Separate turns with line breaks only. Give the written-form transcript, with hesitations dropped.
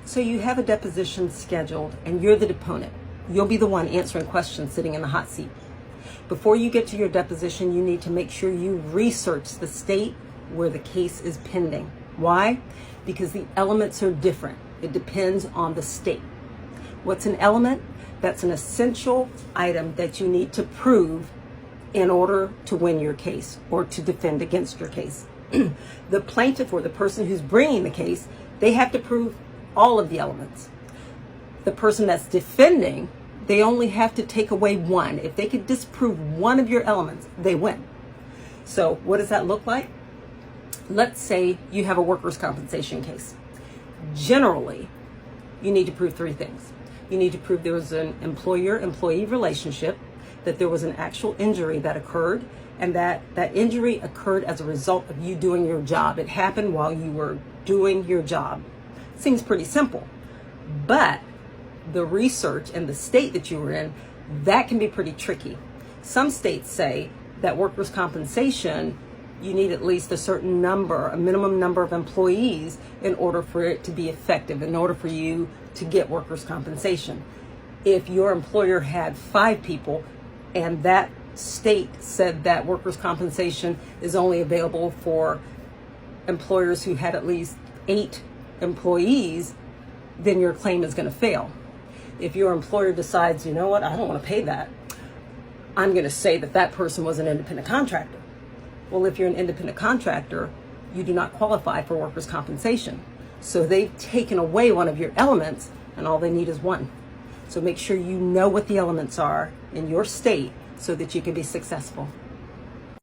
So you have a deposition scheduled and you're the deponent. You'll be the one answering questions sitting in the hot seat. Before you get to your deposition, you need to make sure you research the state where the case is pending. Why? Because the elements are different. It depends on the state. What's an element? That's an essential item that you need to prove in order to win your case or to defend against your case. The plaintiff or the person who's bringing the case, they have to prove all of the elements. The person that's defending, they only have to take away one. If they could disprove one of your elements, they win. So what does that look like? Let's say you have a workers' compensation case. Generally, you need to prove three things. You need to prove there was an employer-employee relationship, that there was an actual injury that occurred, and that injury occurred as a result of you doing your job. It happened while you were doing your job. Seems pretty simple, but the research and the state that you were in, that can be pretty tricky. Some states say that workers' compensation, you need at least a certain number, a minimum number of employees in order for it to be effective, in order for you to get workers' compensation. If your employer had 5 people and that state said that workers' compensation is only available for employers who had at least 8 employees, then your claim is going to fail. If your employer decides, you know what, I don't want to pay that, I'm going to say that that person was an independent contractor. Well, if you're an independent contractor, you do not qualify for workers' compensation. So they've taken away one of your elements and all they need is one. So make sure you know what the elements are in your state so that you can be successful.